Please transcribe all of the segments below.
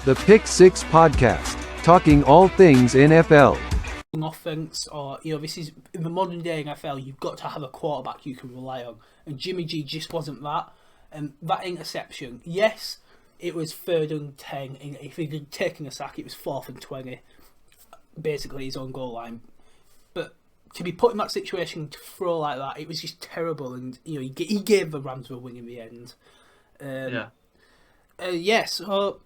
the Pick-6 podcast, talking all things NFL. Offense, or this is in the modern day NFL. You've got to have a quarterback you can rely on, and Jimmy G just wasn't that. And that interception, yes, it was 3rd and 10. And if he'd taken a sack, it was 4th and 20, basically his own goal line. But to be put in that situation to throw like that, it was just terrible. And he gave the Rams a win in the end. So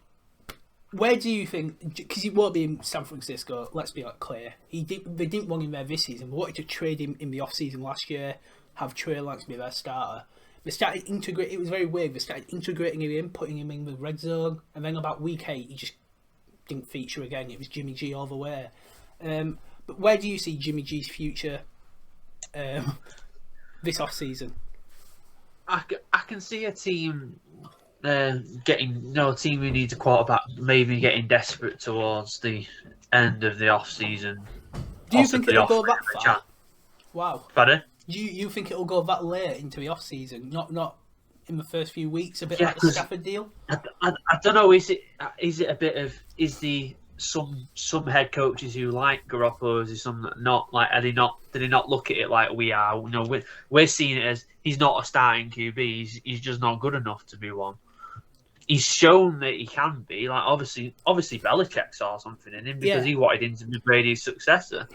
where do you think? Because he won't be in San Francisco. Let's be clear. They didn't want him there this season. They wanted to trade him in the off season last year. Have Trey Lance be their starter. They started integrate. It was very weird. They started integrating him in, putting him in the red zone, and then about week 8, he just didn't feature again. It was Jimmy G all the way. But where do you see Jimmy G's future this off season? I can see a team getting a team who needs a quarterback, maybe getting desperate towards the end of the off season. Do you think it'll go that far? Wow. Pardon? You think it'll go that late into the off season? Not in the first few weeks, a bit like the Stafford deal? I don't know. Is it a bit of some head coaches who like Garoppolo? Is some not like? Do they not look at it like we are? We're seeing it as he's not a starting QB. He's just not good enough to be one. He's shown that he can be. Like obviously Belichick saw something in him because he wanted him to be Brady's successor.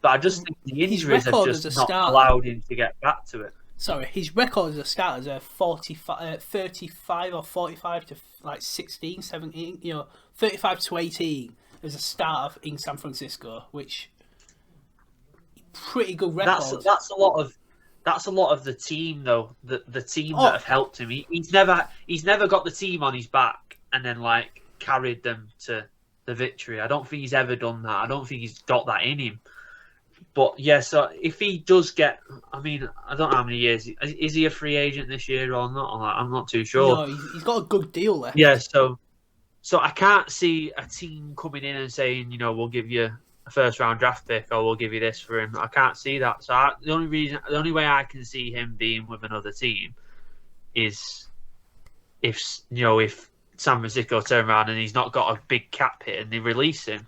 But I just think the injuries have just not allowed him to get back to it. Sorry, his record as a starter is 35 or 45 to 16, 17, 35 to 18 as a starter in San Francisco, which pretty good record. That's a lot of the team though. The team that have helped him. He's never got the team on his back and then carried them to the victory. I don't think he's ever done that. I don't think he's got that in him. But so if he does get, I don't know how many years. Is he a free agent this year or not? I'm not too sure. No, he's got a good deal left. Yeah, so I can't see a team coming in and saying, we'll give you a first-round draft pick or we'll give you this for him. I can't see that. So the only way I can see him being with another team is if San Francisco turn around and he's not got a big cap hit and they release him.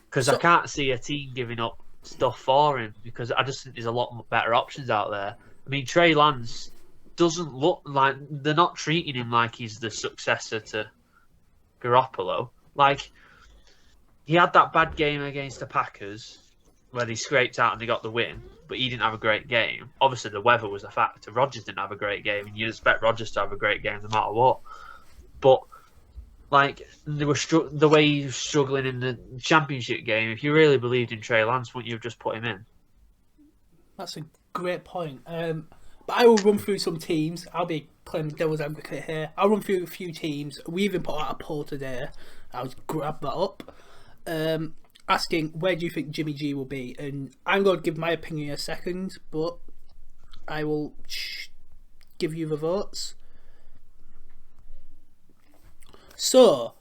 Because I can't see a team giving up stuff for him because I just think there's a lot better options out there. Trey Lance doesn't look like they're not treating him like he's the successor to Garoppolo. He had that bad game against the Packers where they scraped out and they got the win, but he didn't have a great game. Obviously, the weather was a factor. Rodgers didn't have a great game, and you'd expect Rodgers to have a great game no matter what. But they were the way he was struggling in the championship game. If you really believed in Trey Lance, wouldn't you have just put him in? That's a great point. But I will run through some teams. I'll be playing devil's advocate here. I'll run through a few teams. We even put out a poll today. I'll grab that up. Asking where do you think Jimmy G will be, and I'm going to give my opinion in a second, but I will give you the votes. So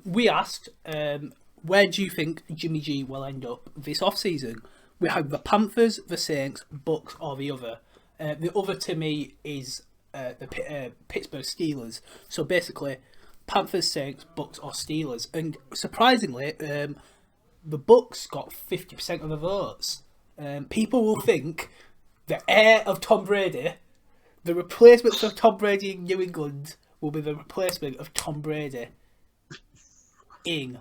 we asked where do you think Jimmy G will end up this off-season? We have the Panthers, the Saints, Bucs, or the other. The other to me is the Pittsburgh Steelers. So basically Panthers, Saints, Bucs, or Steelers. And surprisingly, the Bucs got 50% of the votes. People will think the heir of Tom Brady, the replacement for Tom Brady in New England, will be the replacement of Tom Brady in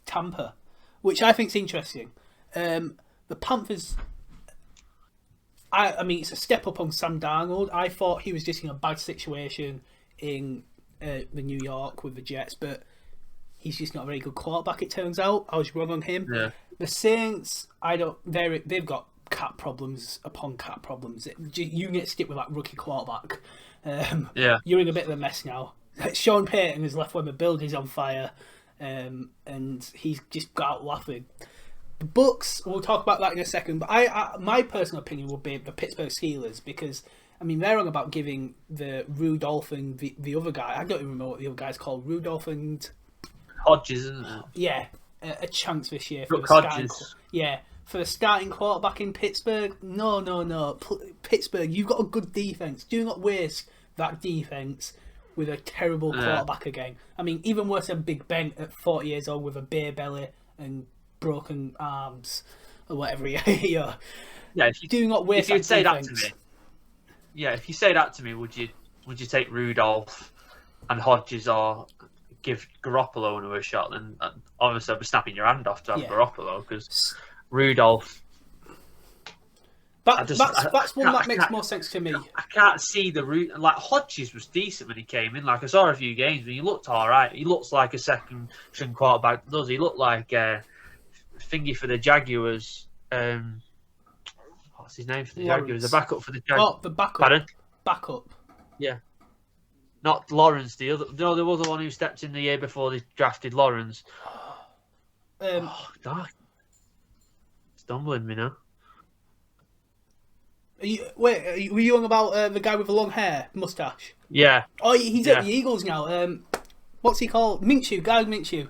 Tampa, which I think is interesting. The Panthers, it's a step up on Sam Darnold. I thought he was just in a bad situation in the New York with the Jets, but he's just not a very good quarterback, it turns out. I was wrong on him. Yeah. The Saints, they've got cap problems upon cap problems. You get stick with that rookie quarterback. You're in a bit of a mess now. Sean Payton has left when the building's on fire, and he's just got out laughing. The Bucs, we'll talk about that in a second, but my personal opinion would be the Pittsburgh Steelers, because they're on about giving the Rudolph and the other guy, I don't even know what the other guy's called, Rudolph and Hodges, isn't it? Yeah, a chance this year for the starting quarterback in Pittsburgh. No. Pittsburgh, you've got a good defense. Do not waste that defense with a terrible quarterback again. I mean, even worse than Big Ben at 40 years old with a beer belly and broken arms or whatever. Yeah, if you do not waste. If you'd say that to me, if you say that to me, would you take Rudolph and Hodges or give Garoppolo another shot? Then obviously I'd be snapping your hand off to have Garoppolo because Rudolph. That's one that makes more sense to me. I can't see the route. Like Hodges was decent when he came in. Like I saw a few games and he looked all right. He looks like a second string quarterback. Does he look like thingy for the Jaguars? What's his name for the Jaguars? The backup for the Jaguars. Oh, the backup. Pardon? Backup. Yeah. Not Lawrence. The other, no, there was the one who stepped in the year before they drafted Lawrence. Dark. Stumbling me now. Were you on about the guy with the long hair, mustache? Yeah. Oh, he's at the Eagles now. What's he called? Minshew. Guy Minshew.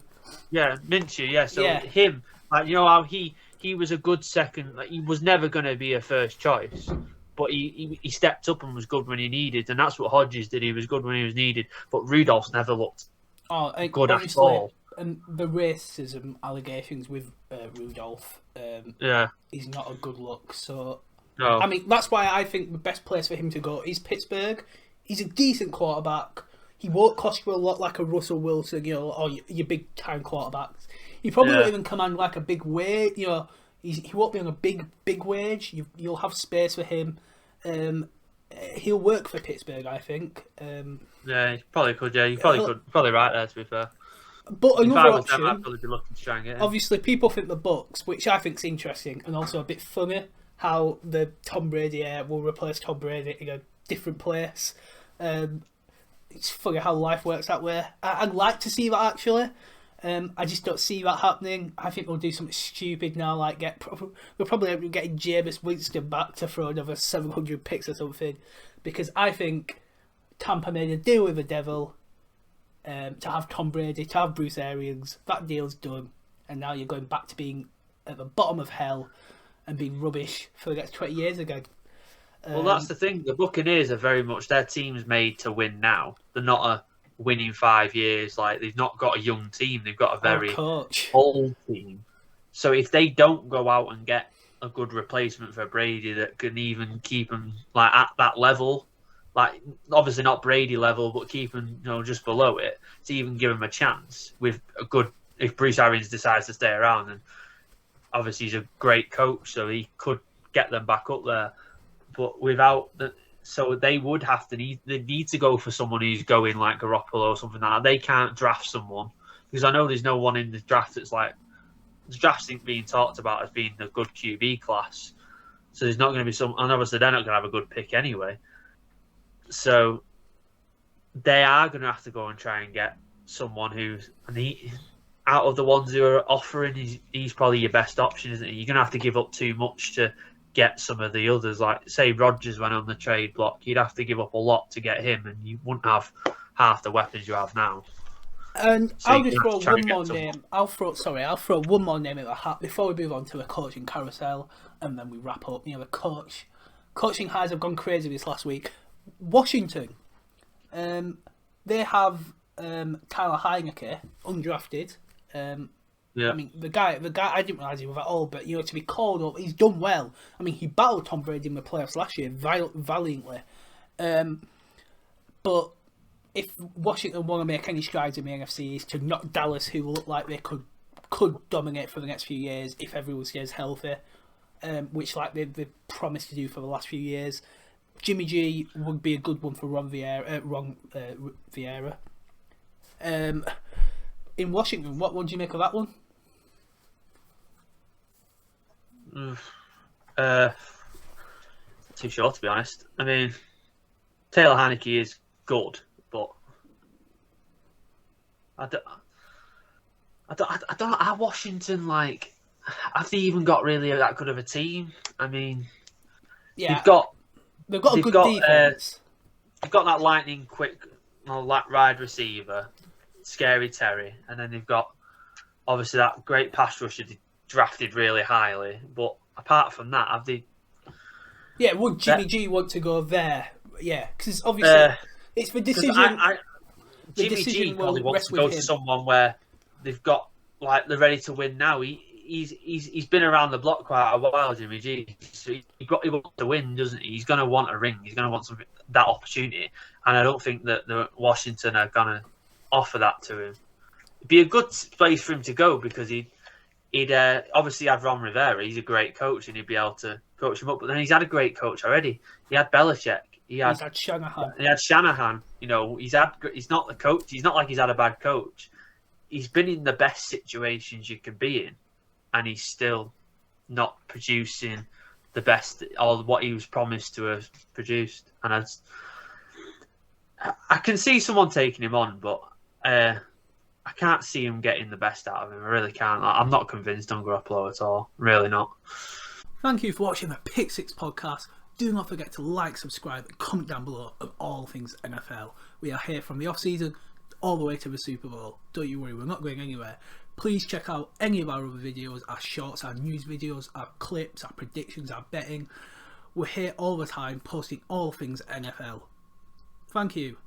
Yeah, Minshew. Yeah. So him, like you know how he was a good second. Like he was never going to be a first choice, but he stepped up and was good when he needed, and that's what Hodges did. He was good when he was needed, but Rudolph's never looked good at all. And the racism allegations with Rudolph, is not a good look. So. No. I mean, that's why I think the best place for him to go is Pittsburgh. He's a decent quarterback. He won't cost you a lot like a Russell Wilson, or your big-time quarterbacks. He probably won't even command like a big wage. He won't be on a big wage. You'll have space for him. He'll work for Pittsburgh, I think. Yeah, he probably could. Yeah, you probably could. Probably right there, to be fair. But another option, I'd probably be looking to try and get him. Obviously, people think the Bucs, which I think is interesting and also a bit funny. How the Tom Brady will replace Tom Brady in a different place. It's funny how life works that way. I'd like to see that actually. I just don't see that happening. I think they'll do something stupid now, like they'll probably end up getting Jameis Winston back to throw another 700 picks or something. Because I think Tampa made a deal with the devil to have Tom Brady, to have Bruce Arians. That deal's done, and now you're going back to being at the bottom of hell. And being rubbish for the next 20 years again. Well, that's the thing. The Buccaneers are very much their team's made to win now. They're not a winning 5 years. Like they've not got a young team. They've got a very old team. So if they don't go out and get a good replacement for Brady that can even keep them like at that level, like obviously not Brady level, but keep them just below it, to even give them a chance with a good. If Bruce Arians decides to stay around and. Obviously, he's a great coach, so he could get them back up there. But so they would have to need to go for someone who's going like Garoppolo or something like that. They can't draft someone because I know there's no one in the draft that's like the draft's being talked about as being a good QB class. So there's not going to be some, and obviously they're not going to have a good pick anyway. So they are going to have to go and try and get someone who's out of the ones who are offering, he's probably your best option, isn't he? You're going to have to give up too much to get some of the others. Like, say Rodgers went on the trade block, you'd have to give up a lot to get him, and you wouldn't have half the weapons you have now. And so I'll just throw one more name. I'll throw one more name in the hat before we move on to a coaching carousel, and then we wrap up. The coaching highs have gone crazy this last week. Washington, they have Tyler Heineke, undrafted. I mean, the guy. I didn't realise he was at all, but to be called up, he's done well. I mean, he battled Tom Brady in the playoffs last year valiantly. But if Washington want to make any strides in the NFC East to knock Dallas, who look like they could dominate for the next few years if everyone stays healthy, which they've promised to do for the last few years, Jimmy G would be a good one for Ron Vieira. In Washington, what do you make of that one? Too short, to be honest. I mean, Taylor Heineke is good, but I don't know. Are Washington have they even got really that good of a team? I mean, they've got a good defense. They've got that lightning quick, wide receiver. Scary Terry, and then they've got obviously that great pass rusher they drafted really highly. But apart from that, have they? Yeah, would Jimmy G want to go there? Yeah, because obviously it's the decision. Jimmy G probably wants to go to someone where they've got like they're ready to win now. He's been around the block quite a while, Jimmy G. So he wants to win, doesn't he? He's going to want a ring. He's going to want that opportunity, and I don't think that the Washington are going to offer that to him. It'd be a good place for him to go because he'd obviously had Ron Rivera. He's a great coach, and he'd be able to coach him up. But then he's had a great coach already. He had Belichick. He's had Shanahan. He had Shanahan. You know, he's not the coach. He's not like he's had a bad coach. He's been in the best situations you can be in, and he's still not producing the best or what he was promised to have produced. And I can see someone taking him on, but I can't see him getting the best out of him. I really can't. I'm not convinced on Garoppolo at all. Really not. Thank you for watching the Pick-6 podcast. Do not forget to like, subscribe, and comment down below of all things NFL. We are here from the off-season all the way to the Super Bowl. Don't you worry, we're not going anywhere. Please check out any of our other videos, our shorts, our news videos, our clips, our predictions, our betting. We're here all the time posting all things NFL. Thank you.